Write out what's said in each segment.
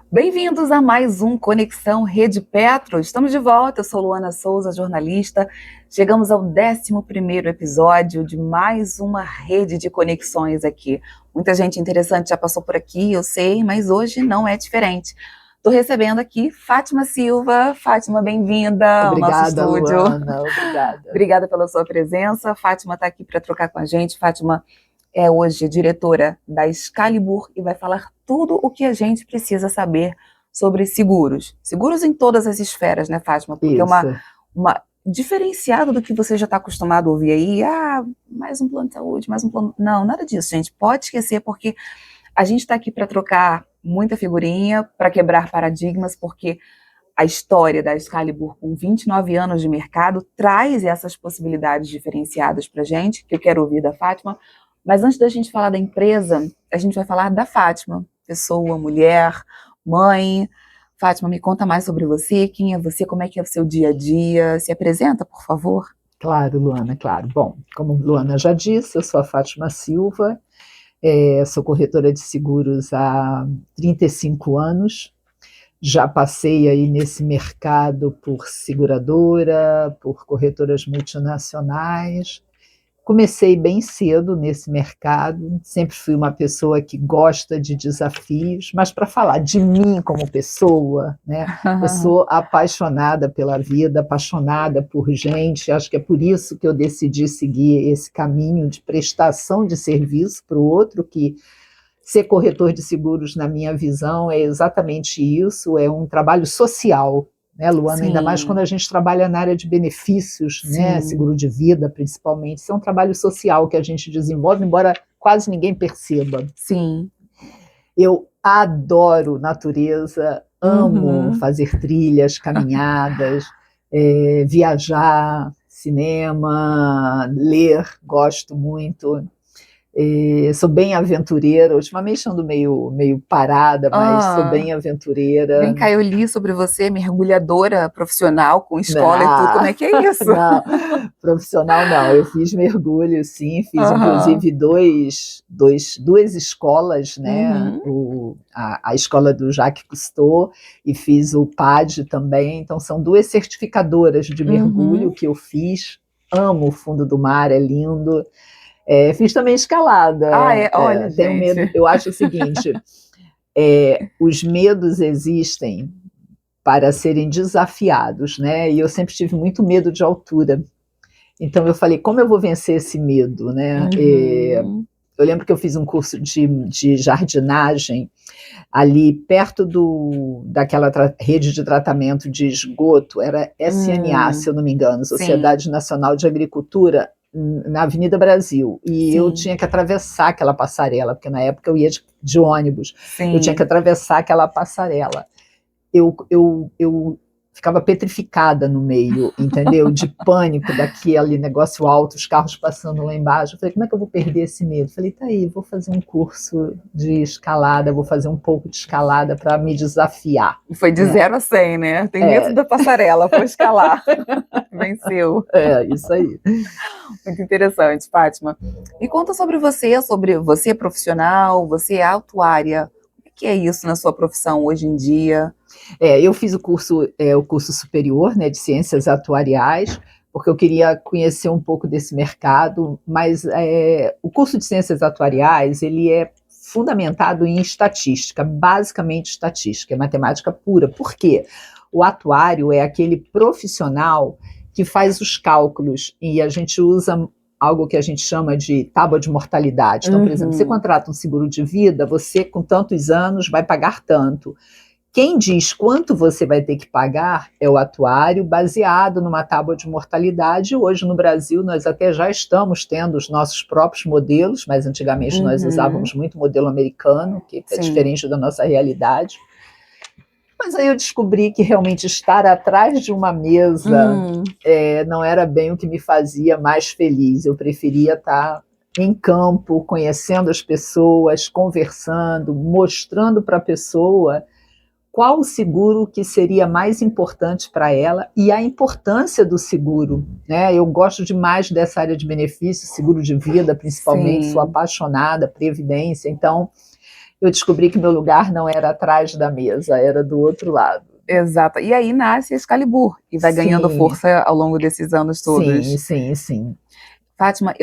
Bem-vindos a mais um Conexão Rede Petro. Estamos de volta, eu sou Luana Souza, jornalista. Chegamos ao 11º episódio de mais uma rede de conexões aqui. Muita gente interessante já passou por aqui, eu sei, mas hoje não é diferente. Estou recebendo aqui Fátima Silva. Fátima, bem-vinda ao nosso Obrigada, estúdio. Luana, obrigada. Obrigada pela sua presença. Fátima está aqui para trocar com a gente. Fátima é hoje diretora da Excalibur e vai falar tudo o que a gente precisa saber sobre seguros. Seguros em todas as esferas, né, Fátima? Porque é uma diferenciado do que você já está acostumado a ouvir aí. Mais um plano de saúde, mais um plano... Não, nada disso, gente. Pode esquecer, porque a gente está aqui para trocar muita figurinha, para quebrar paradigmas, porque a história da Excalibur, com 29 anos de mercado, traz essas possibilidades diferenciadas para a gente, que eu quero ouvir da Fátima. Mas antes da gente falar da empresa, a gente vai falar da Fátima, pessoa, mulher, mãe. Fátima, me conta mais sobre você, quem é você, como é que é o seu dia a dia, se apresenta, por favor. Claro, Luana, claro. Bom, como Luana já disse, eu sou a Fátima Silva, sou corretora de seguros há 35 anos, já passei aí nesse mercado por seguradora, por corretoras multinacionais. Comecei bem cedo nesse mercado, sempre fui uma pessoa que gosta de desafios, mas para falar de mim como pessoa, né, eu sou apaixonada pela vida, apaixonada por gente, acho que é por isso que eu decidi seguir esse caminho de prestação de serviço para o outro, que ser corretor de seguros, na minha visão, é exatamente isso, é um trabalho social, né, Luana? Sim. Ainda mais quando a gente trabalha na área de benefícios, né, seguro de vida, principalmente. Isso é um trabalho social que a gente desenvolve, embora quase ninguém perceba. Sim. Eu adoro natureza, amo fazer trilhas, caminhadas, viajar, cinema, ler, gosto muito. Sou bem aventureira, ultimamente ando meio parada, mas sou bem aventureira. Vem cá, eu li sobre você, mergulhadora profissional, com escola e tudo, como é que é isso? Não, profissional não, eu fiz mergulho sim, fiz inclusive duas escolas, né, a escola do Jacques Cousteau e fiz o PAD também, então são duas certificadoras de mergulho que eu fiz, amo o fundo do mar, é lindo. Fiz também escalada. Olha, tenho gente. medo. Eu acho o seguinte: os medos existem para serem desafiados, né? E eu sempre tive muito medo de altura. Então eu falei, como eu vou vencer esse medo, né? Eu lembro que eu fiz um curso de jardinagem ali perto daquela rede de tratamento de esgoto, era SNA, se eu não me engano, Sociedade Nacional de Agricultura, na Avenida Brasil, e eu tinha que atravessar aquela passarela, porque na época eu ia de ônibus, eu tinha que atravessar aquela passarela. Eu ficava petrificada no meio, entendeu? De pânico daquele negócio alto, os carros passando lá embaixo. Eu falei, como é que eu vou perder esse medo? Eu falei, tá aí, vou fazer um curso de escalada, vou fazer um pouco de escalada para me desafiar. E foi de 0 a 100, né? Tem medo da passarela, foi escalar. Venceu. Isso aí. Muito interessante, Fátima. Me conta sobre você profissional, você é autuária. O que é isso na sua profissão hoje em dia? Eu fiz o curso superior, né, de ciências atuariais, porque eu queria conhecer um pouco desse mercado, mas o curso de ciências atuariais, ele é fundamentado em estatística, basicamente estatística, é matemática pura. Por quê? O atuário é aquele profissional que faz os cálculos, e a gente usa algo que a gente chama de tábua de mortalidade. Então, por exemplo, você contrata um seguro de vida, você com tantos anos vai pagar tanto. Quem diz quanto você vai ter que pagar é o atuário, baseado numa tábua de mortalidade. Hoje no Brasil nós até já estamos tendo os nossos próprios modelos, mas antigamente nós usávamos muito modelo americano, que é diferente da nossa realidade. Mas aí eu descobri que realmente estar atrás de uma mesa não era bem o que me fazia mais feliz. Eu preferia estar em campo, conhecendo as pessoas, conversando, mostrando para a pessoa qual o seguro que seria mais importante para ela e a importância do seguro, né? Eu gosto demais dessa área de benefícios, seguro de vida principalmente, sou apaixonada, previdência, então eu descobri que meu lugar não era atrás da mesa, era do outro lado. Exato. E aí nasce a Excalibur, e vai ganhando Sim, força ao longo desses anos sim, todos. sim, sim. Fátima,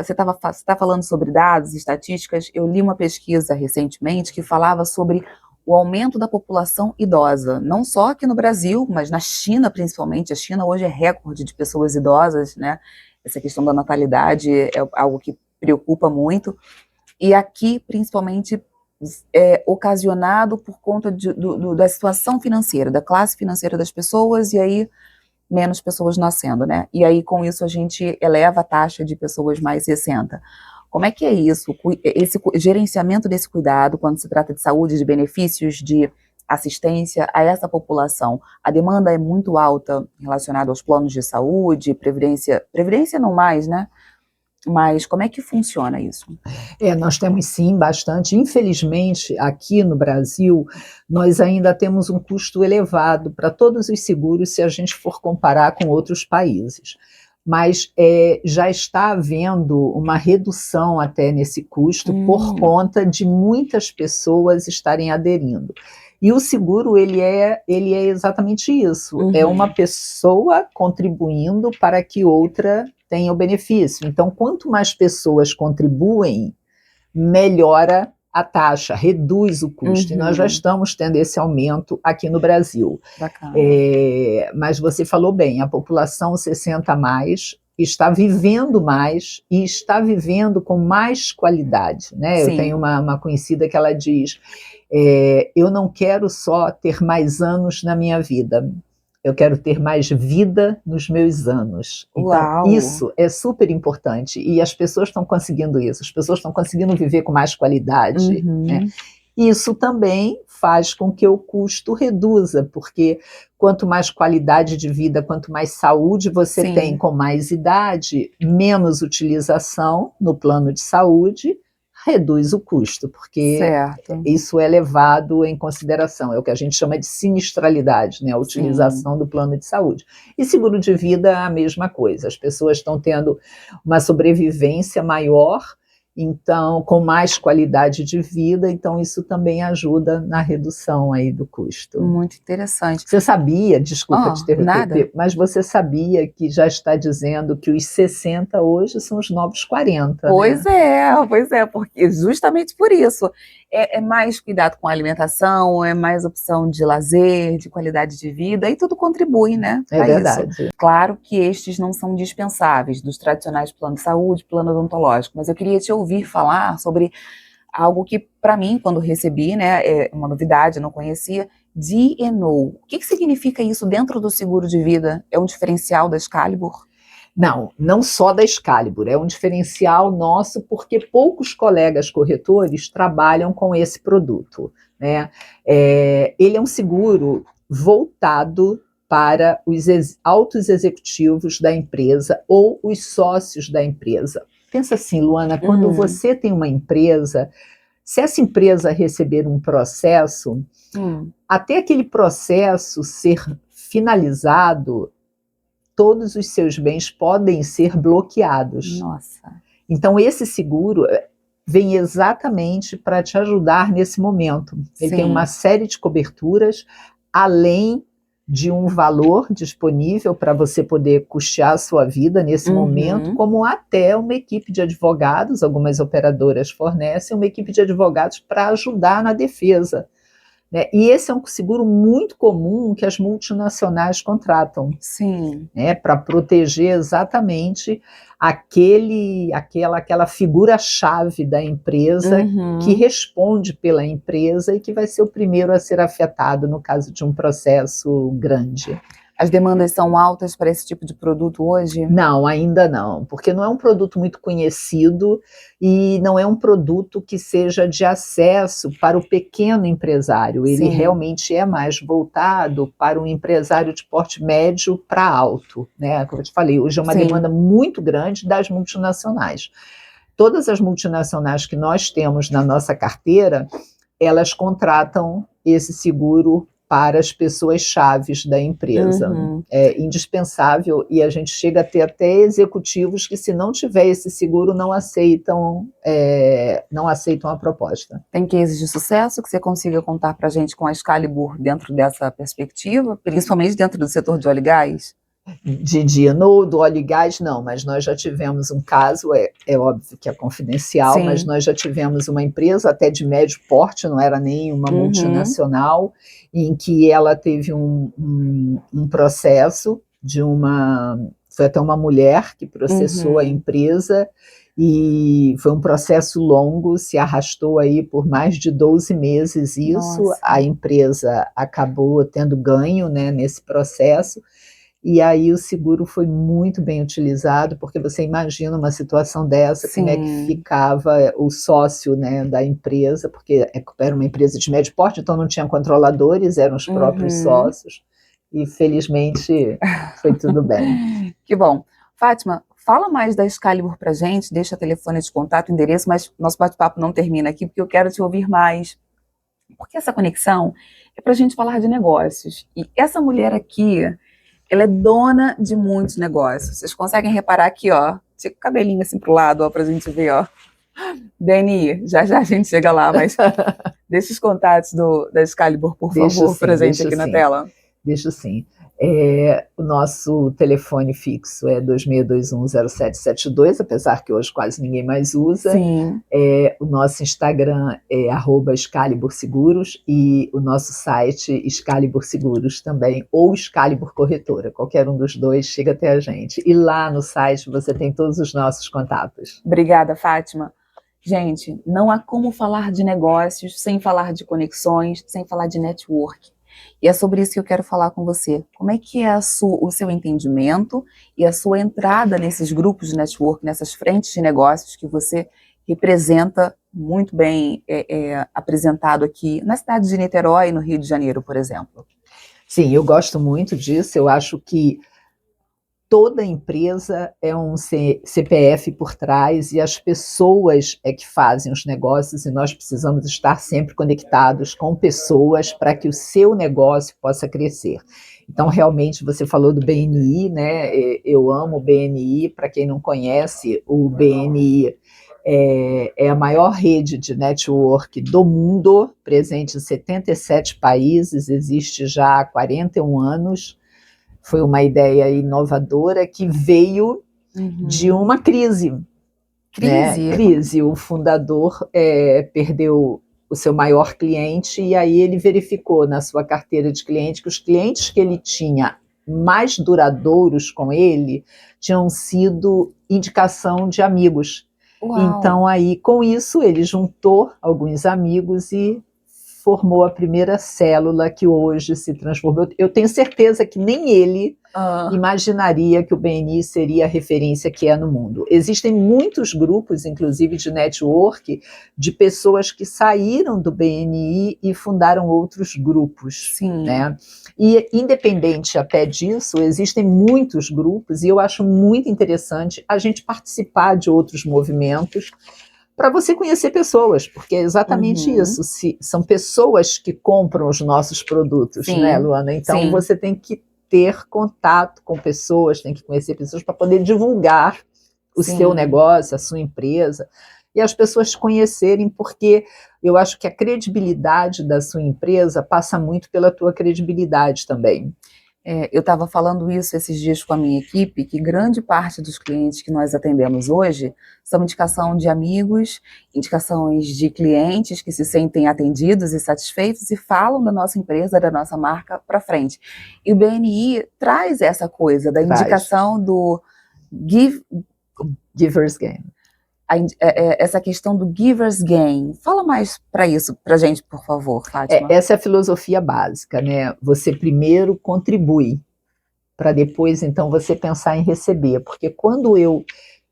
você tá falando sobre dados, estatísticas. Eu li uma pesquisa recentemente que falava sobre o aumento da população idosa, não só aqui no Brasil, mas na China principalmente. A China hoje é recorde de pessoas idosas, né? Essa questão da natalidade é algo que preocupa muito. E aqui, principalmente, ocasionado por conta da situação financeira, da classe financeira das pessoas, e aí menos pessoas nascendo, né? E aí, com isso, a gente eleva a taxa de pessoas mais 60. Como é que é isso? Esse gerenciamento desse cuidado, quando se trata de saúde, de benefícios, de assistência a essa população, a demanda é muito alta relacionada aos planos de saúde, previdência não mais, né? Mas como é que funciona isso? Nós temos sim bastante. Infelizmente, aqui no Brasil, nós ainda temos um custo elevado para todos os seguros se a gente for comparar com outros países. Mas já está havendo uma redução até nesse custo por conta de muitas pessoas estarem aderindo. E o seguro, ele é exatamente isso. É uma pessoa contribuindo para que outra tenha o benefício. Então, quanto mais pessoas contribuem, melhora a taxa, reduz o custo. E nós já estamos tendo esse aumento aqui no Brasil. Bacana. Mas você falou bem, a população 60 a mais está vivendo mais e está vivendo com mais qualidade, né? Sim. Eu tenho uma conhecida que ela diz, eu não quero só ter mais anos na minha vida, eu quero ter mais vida nos meus anos. Então, Uau. isso é super importante. E as pessoas estão conseguindo isso. As pessoas estão conseguindo viver com mais qualidade. Né? Isso também faz com que o custo reduza, porque quanto mais qualidade de vida, quanto mais saúde você tem com mais idade, menos utilização no plano de saúde, reduz o custo, porque isso é levado em consideração, é o que a gente chama de sinistralidade, né, a utilização do plano de saúde. E seguro de vida, a mesma coisa, as pessoas estão tendo uma sobrevivência maior, então, com mais qualidade de vida, então isso também ajuda na redução aí do custo. Muito interessante. Você sabia, desculpa te interromper, nada. mas você sabia que já está dizendo que os 60 hoje são os novos 40, Pois né? é, porque justamente por isso. É mais cuidado com a alimentação, é mais opção de lazer, de qualidade de vida, e tudo contribui, né? É verdade. Isso. Claro que estes não são dispensáveis, dos tradicionais plano de saúde, plano odontológico, mas eu queria te ouvir falar sobre algo que, para mim, quando recebi, né, é uma novidade, eu não conhecia, D&O. O que significa isso dentro do seguro de vida? É um diferencial da Excalibur? Não só da Excalibur, é um diferencial nosso porque poucos colegas corretores trabalham com esse produto, né? Ele é um seguro voltado para os altos executivos da empresa ou os sócios da empresa. Pensa assim, Luana, quando você tem uma empresa, se essa empresa receber um processo, até aquele processo ser finalizado, todos os seus bens podem ser bloqueados. Nossa. Então, esse seguro vem exatamente para te ajudar nesse momento. Ele tem uma série de coberturas, além de um valor disponível para você poder custear a sua vida nesse momento, como até uma equipe de advogados, algumas operadoras fornecem uma equipe de advogados para ajudar na defesa. Né? E esse é um seguro muito comum que as multinacionais contratam. Né? Para proteger exatamente aquela figura-chave da empresa que responde pela empresa e que vai ser o primeiro a ser afetado no caso de um processo grande. As demandas são altas para esse tipo de produto hoje? Não, ainda não, porque não é um produto muito conhecido e não é um produto que seja de acesso para o pequeno empresário. Ele realmente é mais voltado para um empresário de porte médio para alto, né? Como eu te falei, hoje é uma demanda muito grande das multinacionais. Todas as multinacionais que nós temos na nossa carteira, elas contratam esse seguro para as pessoas chaves da empresa. É indispensável, e a gente chega a ter até executivos que, se não tiver esse seguro, não aceitam a proposta. Tem cases de sucesso que você consiga contar para a gente com a Excalibur dentro dessa perspectiva, principalmente dentro do setor de óleo e gás? Do óleo e gás, não, mas nós já tivemos um caso, é óbvio que é confidencial, Sim. mas nós já tivemos uma empresa até de médio porte, não era nem uma multinacional, em que ela teve um processo foi até uma mulher que processou a empresa, e foi um processo longo, se arrastou aí por mais de 12 meses isso. Nossa. A empresa acabou tendo ganho, né, nesse processo. E aí o seguro foi muito bem utilizado, porque você imagina uma situação dessa, como é que ficava o sócio, né, da empresa, porque era uma empresa de médio porte, então não tinha controladores, eram os próprios sócios, e felizmente foi tudo bem. Que bom. Fátima, fala mais da Excalibur pra gente, deixa telefone de contato, endereço, mas nosso bate-papo não termina aqui, porque eu quero te ouvir mais. Porque essa conexão é pra gente falar de negócios. E essa mulher aqui, ela é dona de muitos negócios. Vocês conseguem reparar aqui, ó, tinha o cabelinho assim pro lado, ó, pra gente ver, ó. DNI, já a gente chega lá, mas deixa os contatos da Excalibur, por favor, pra gente aqui na tela. Deixa sim. O nosso telefone fixo é 26210772, apesar que hoje quase ninguém mais usa. Sim. O nosso Instagram é @ExcaliburSeguros, e o nosso site Excalibur Seguros também, ou Excalibur Corretora, qualquer um dos dois chega até a gente. E lá no site você tem todos os nossos contatos. Obrigada, Fátima. Gente, não há como falar de negócios sem falar de conexões, sem falar de network. E é sobre isso que eu quero falar com você. Como é que é o seu entendimento e a sua entrada nesses grupos de network, nessas frentes de negócios que você representa muito bem apresentado aqui na cidade de Niterói, no Rio de Janeiro, por exemplo? Sim, eu gosto muito disso. Eu acho que toda empresa é um CPF por trás, e as pessoas é que fazem os negócios, e nós precisamos estar sempre conectados com pessoas para que o seu negócio possa crescer. Então, realmente, você falou do BNI, né? Eu amo o BNI. Para quem não conhece, o BNI é a maior rede de network do mundo, presente em 77 países, existe já há 41 anos. Foi uma ideia inovadora que veio de uma crise. Né? Crise. O fundador perdeu o seu maior cliente, e aí ele verificou na sua carteira de cliente que os clientes que ele tinha mais duradouros com ele tinham sido indicação de amigos. Uau. Então, aí, com isso, ele juntou alguns amigos e formou a primeira célula que hoje se transformou. Eu tenho certeza que nem ele imaginaria que o BNI seria a referência que é no mundo. Existem muitos grupos, inclusive de network, de pessoas que saíram do BNI e fundaram outros grupos. Sim. Né? E, independente até disso, existem muitos grupos, e eu acho muito interessante a gente participar de outros movimentos, para você conhecer pessoas, porque é exatamente isso. São pessoas que compram os nossos produtos, né, Luana? Então, você tem que ter contato com pessoas, tem que conhecer pessoas para poder divulgar o seu negócio, a sua empresa, e as pessoas te conhecerem, porque eu acho que a credibilidade da sua empresa passa muito pela tua credibilidade também. Eu estava falando isso esses dias com a minha equipe, que grande parte dos clientes que nós atendemos hoje são indicação de amigos, indicações de clientes que se sentem atendidos e satisfeitos e falam da nossa empresa, da nossa marca para frente. E o BNI traz essa coisa da indicação do Giver's Gain. Essa questão do Giver's Gain. Fala mais para isso, para a gente, por favor, Fátima. Essa é a filosofia básica, né? Você primeiro contribui, para depois, então, você pensar em receber. Porque quando eu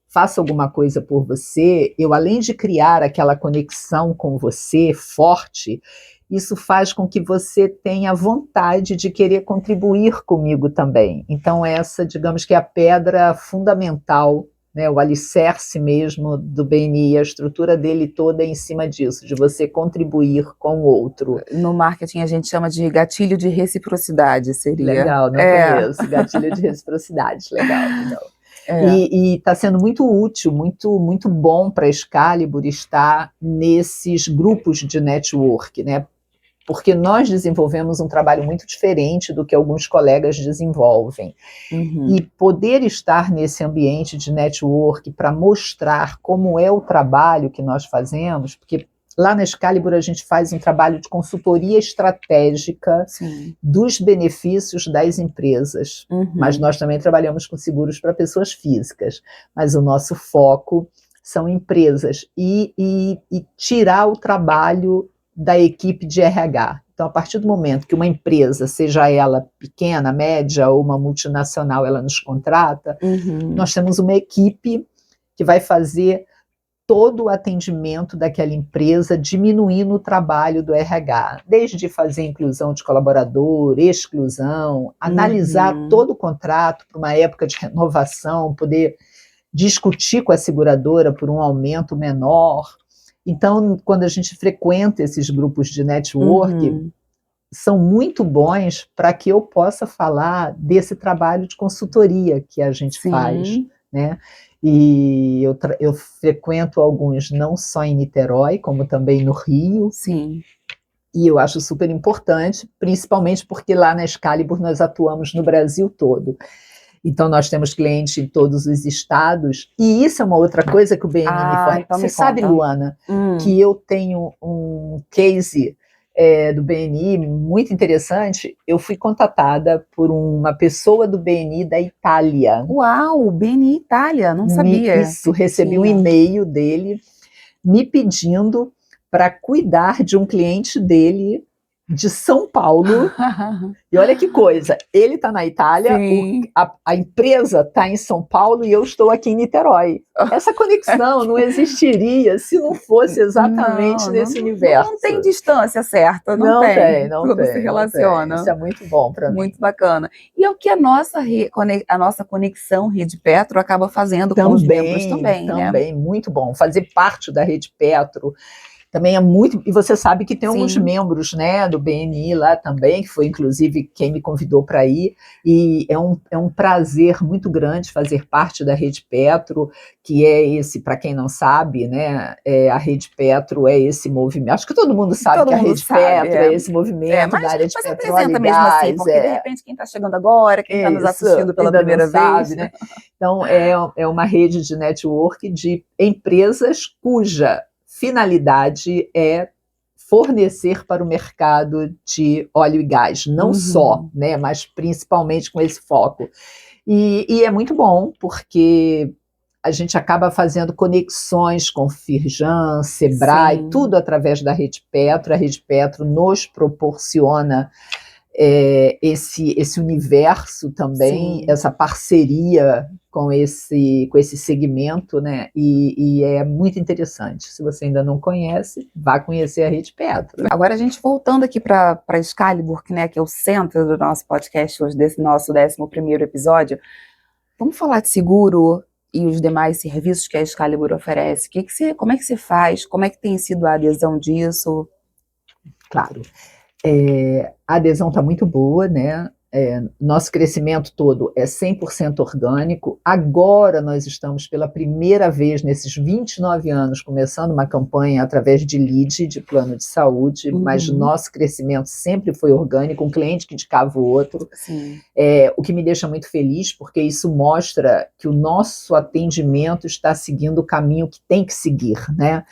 faço alguma coisa por você, eu, além de criar aquela conexão com você forte, isso faz com que você tenha vontade de querer contribuir comigo também. Então, essa, digamos que é a pedra fundamental né? O alicerce mesmo do BNI, a estrutura dele toda é em cima disso, de você contribuir com o outro. No marketing a gente chama de gatilho de reciprocidade, seria. Legal, não conheço. Gatilho de reciprocidade, legal, legal. E está sendo muito útil, muito, muito bom para a Excalibur estar nesses grupos de network, né? Porque nós desenvolvemos um trabalho muito diferente do que alguns colegas desenvolvem. E poder estar nesse ambiente de network para mostrar como é o trabalho que nós fazemos, porque lá na Excalibur a gente faz um trabalho de consultoria estratégica dos benefícios das empresas, mas nós também trabalhamos com seguros para pessoas físicas, mas o nosso foco são empresas e tirar o trabalho da equipe de RH. Então, a partir do momento que uma empresa, seja ela pequena, média ou uma multinacional, ela nos contrata, nós temos uma equipe que vai fazer todo o atendimento daquela empresa, diminuindo o trabalho do RH, desde fazer inclusão de colaborador, exclusão, analisar todo o contrato para uma época de renovação, poder discutir com a seguradora por um aumento menor. Então, quando a gente frequenta esses grupos de network, são muito bons para que eu possa falar desse trabalho de consultoria que a gente faz, né? E eu frequento alguns não só em Niterói, como também no Rio. E eu acho super importante, principalmente porque lá na Excalibur nós atuamos no Brasil todo. Então, nós temos clientes em todos os estados, e isso é uma outra coisa que o BNI me fornece. Então você sabe, Luana, que eu tenho um case do BNI muito interessante. Eu fui contatada por uma pessoa do BNI da Itália. Uau, BNI Itália, não sabia. Isso, recebi um e-mail dele me pedindo para cuidar de um cliente dele de São Paulo. E olha que coisa, ele está na Itália, a empresa está em São Paulo e eu estou aqui em Niterói. Essa conexão não existiria se não fosse exatamente nesse universo. Não tem distância certa, não tem. Tudo se relaciona. Isso é muito bom para mim. Muito bacana. E é o que a nossa conexão Rede Petro acaba fazendo com os membros também, né? Também, muito bom. Fazer parte da Rede Petro também é muito, e você sabe que tem alguns membros, né, do BNI lá também, que foi inclusive quem me convidou para ir, e é um prazer muito grande fazer parte da Rede Petro, que é esse, para quem não sabe, né, a Rede Petro é esse movimento, acho que todo mundo sabe que a Rede Petro é esse movimento da área de petróleo e mesmo gás. Assim, porque de repente quem está chegando agora, quem está nos assistindo pela primeira vez, né? Então é uma rede de network de empresas cuja finalidade é fornecer para o mercado de óleo e gás, não só, né, mas principalmente com esse foco. E é muito bom, porque a gente acaba fazendo conexões com Firjan, Sebrae, tudo através da Rede Petro. A Rede Petro nos proporciona esse universo também, essa parceria com esse segmento, né? E é muito interessante. Se você ainda não conhece, vá conhecer a Rede Petro. Agora, a gente voltando aqui para Excalibur, né, que é o centro do nosso podcast hoje, desse nosso 11º episódio, vamos falar de seguro e os demais serviços que a Excalibur oferece. Como é que você faz? Como é que tem sido a adesão disso? Claro. A adesão está muito boa, né? Nosso crescimento todo é 100% orgânico. Agora nós estamos pela primeira vez nesses 29 anos começando uma campanha através de lead, de plano de saúde, mas nosso crescimento sempre foi orgânico, um cliente que indicava o outro. O que me deixa muito feliz, porque isso mostra que o nosso atendimento está seguindo o caminho que tem que seguir, né?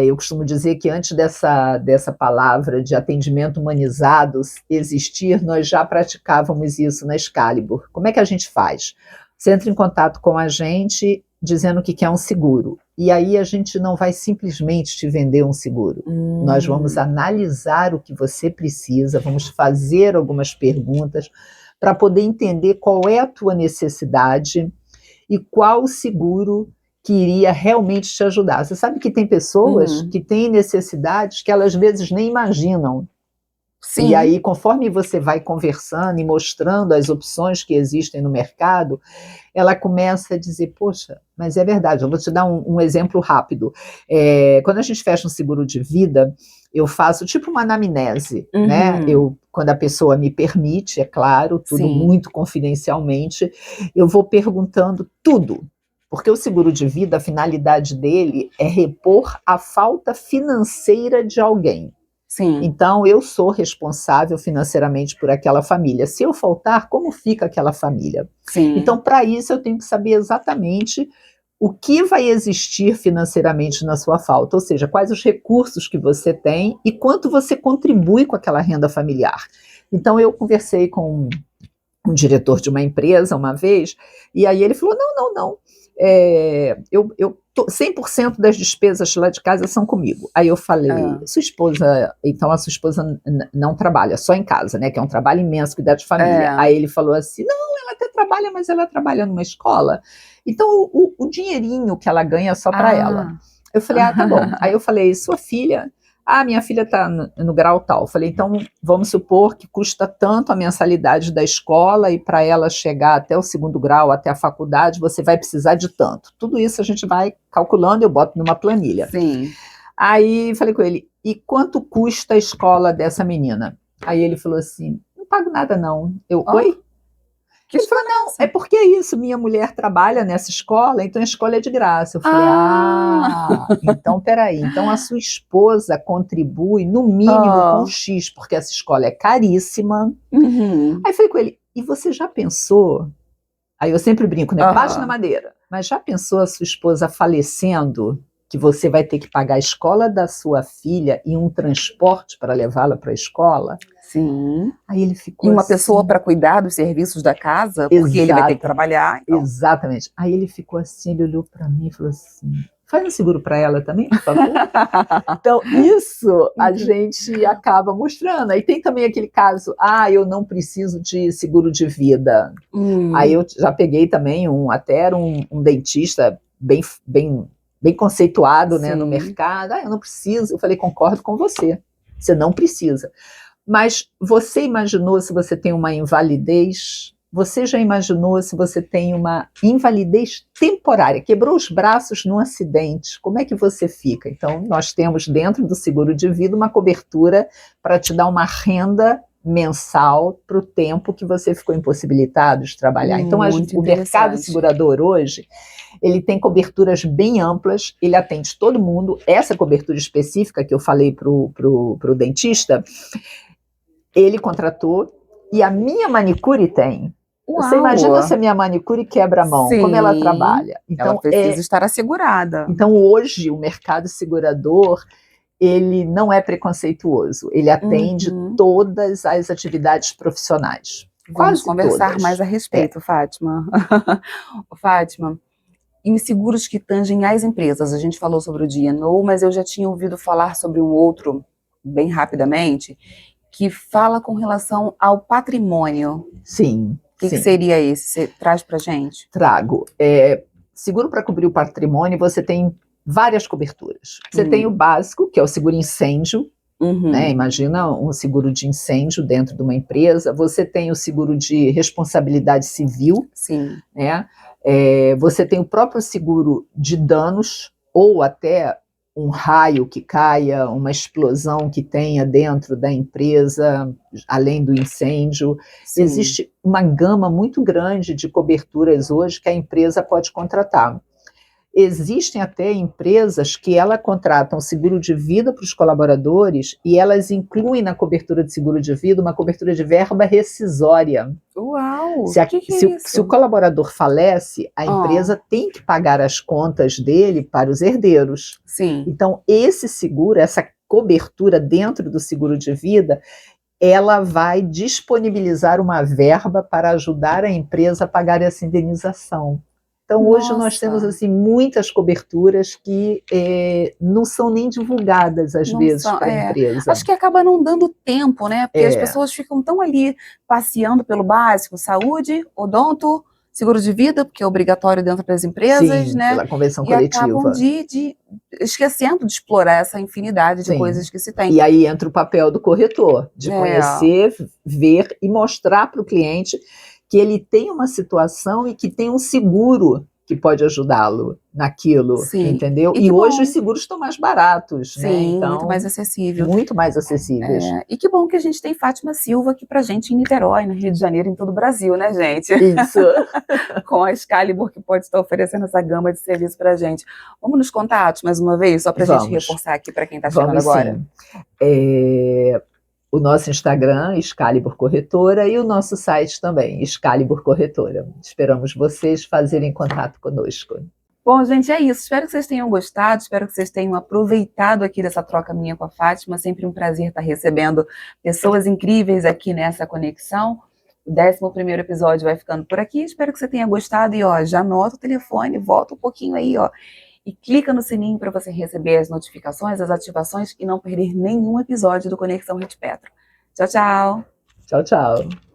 Eu costumo dizer que antes dessa palavra de atendimento humanizado existir, nós já praticávamos isso na Excalibur. Como é que a gente faz? Você entra em contato com a gente dizendo que quer um seguro. E aí a gente não vai simplesmente te vender um seguro. Nós vamos analisar o que você precisa, vamos fazer algumas perguntas para poder entender qual é a tua necessidade e qual seguro que iria realmente te ajudar. Você sabe que tem pessoas que têm necessidades que elas às vezes nem imaginam. Sim. E aí, conforme você vai conversando e mostrando as opções que existem no mercado, ela começa a dizer, poxa, mas é verdade. Eu vou te dar um exemplo rápido. Quando a gente fecha um seguro de vida, eu faço tipo uma anamnese, né? Quando a pessoa me permite, é claro, tudo Sim. muito confidencialmente, eu vou perguntando tudo. Porque o seguro de vida, a finalidade dele é repor a falta financeira de alguém. Sim. Então, eu sou responsável financeiramente por aquela família. Se eu faltar, como fica aquela família? Sim. Então, para isso, eu tenho que saber exatamente o que vai existir financeiramente na sua falta, ou seja, quais os recursos que você tem e quanto você contribui com aquela renda familiar. Então, eu conversei com um diretor de uma empresa uma vez, e aí ele falou, não, 100% das despesas lá de casa são comigo. Aí eu falei, sua esposa, então a sua esposa não trabalha, só em casa, né, que é um trabalho imenso, cuidar de família. Aí ele falou assim, não, ela até trabalha, mas ela trabalha numa escola, então o dinheirinho que ela ganha é só para ela. Eu falei, tá bom. Aí eu falei, sua filha... minha filha está no grau tal. Eu falei, então vamos supor que custa tanto a mensalidade da escola e para ela chegar até o segundo grau, até a faculdade, você vai precisar de tanto. Tudo isso a gente vai calculando, eu boto numa planilha. Sim. Aí falei com ele, e quanto custa a escola dessa menina? Aí ele falou assim, não pago nada não. Oi? Ele falou, não, é porque é isso, minha mulher trabalha nessa escola, então a escola é de graça. Eu falei, então peraí, então a sua esposa contribui no mínimo com X, porque essa escola é caríssima. Aí falei com ele, e você já pensou? Aí eu sempre brinco, né? Bate na madeira. Mas já pensou a sua esposa falecendo, que você vai ter que pagar a escola da sua filha e um transporte para levá-la para a escola? Sim. Aí ele ficou E uma assim, pessoa para cuidar dos serviços da casa, porque ele vai ter que trabalhar. Então. Exatamente. Aí ele ficou assim, ele olhou para mim e falou assim, faz um seguro para ela também, por favor. Então, isso a gente acaba mostrando. Aí tem também aquele caso, eu não preciso de seguro de vida. Aí eu já peguei também era um dentista bem conceituado, né, no mercado. Eu não preciso. Eu falei, concordo com você. Você não precisa. Mas você imaginou se você tem uma invalidez? Você já imaginou se você tem uma invalidez temporária? Quebrou os braços num acidente, como é que você fica? Então, nós temos dentro do seguro de vida uma cobertura para te dar uma renda mensal para o tempo que você ficou impossibilitado de trabalhar. Então, o mercado segurador hoje, ele tem coberturas bem amplas, ele atende todo mundo. Essa cobertura específica que eu falei para o dentista, ele contratou, e a minha manicure tem. Uau. Você imagina se a minha manicure quebra a mão, como ela trabalha. Então, ela precisa estar assegurada. Então, hoje, o mercado segurador, ele não é preconceituoso, ele atende todas as atividades profissionais. Vamos conversar mais a respeito, Fátima. Fátima, e os seguros que tangem as empresas? A gente falou sobre o D&O, mas eu já tinha ouvido falar sobre um outro, bem rapidamente, que fala com relação ao patrimônio. Sim. O que seria esse? Você traz para a gente? Trago. Seguro para cobrir o patrimônio, você tem várias coberturas. Você tem o básico, que é o seguro incêndio, né? Imagina um seguro de incêndio dentro de uma empresa. Você tem o seguro de responsabilidade civil, né? Você tem o próprio seguro de danos, ou até um raio que caia, uma explosão que tenha dentro da empresa, além do incêndio. Existe uma gama muito grande de coberturas hoje que a empresa pode contratar. Existem até empresas que elas contratam seguro de vida para os colaboradores e elas incluem na cobertura de seguro de vida uma cobertura de verba rescisória. Uau! Se o colaborador falece, a empresa tem que pagar as contas dele para os herdeiros. Então, esse seguro, essa cobertura dentro do seguro de vida, ela vai disponibilizar uma verba para ajudar a empresa a pagar essa indenização. Então, hoje nós temos assim, muitas coberturas que não são nem divulgadas, às vezes, para a empresa. Acho que acaba não dando tempo, né? Porque as pessoas ficam tão ali passeando pelo básico, saúde, odonto, seguro de vida, porque é obrigatório dentro das empresas, Sim, né? pela convenção E acabam coletiva. esquecendo de explorar essa infinidade de Sim. coisas que se tem. E aí entra o papel do corretor, de conhecer, ver e mostrar para o cliente que ele tem uma situação e que tem um seguro que pode ajudá-lo naquilo, Sim. entendeu? E E que hoje bom. os seguros estão mais baratos, né? Sim, Então, muito mais acessível. muito mais acessíveis. E que bom que a gente tem Fátima Silva aqui pra gente em Niterói, no Rio de Janeiro, em todo o Brasil, né, gente? Isso. Com a Excalibur, que pode estar oferecendo essa gama de serviço pra gente. Vamos nos contatos mais uma vez, só pra gente reforçar aqui para quem está chegando agora? Sim. O nosso Instagram, Excalibur Corretora, e o nosso site também, Excalibur Corretora. Esperamos vocês fazerem contato conosco. Bom, gente, é isso. Espero que vocês tenham gostado, espero que vocês tenham aproveitado aqui dessa troca minha com a Fátima. Sempre um prazer estar recebendo pessoas incríveis aqui nessa conexão. O 11º episódio vai ficando por aqui. Espero que você tenha gostado e, ó, já anota o telefone, volta um pouquinho aí, ó, e clica no sininho para você receber as notificações, as ativações e não perder nenhum episódio do Conexão Rede Petro. Tchau, tchau! Tchau, tchau!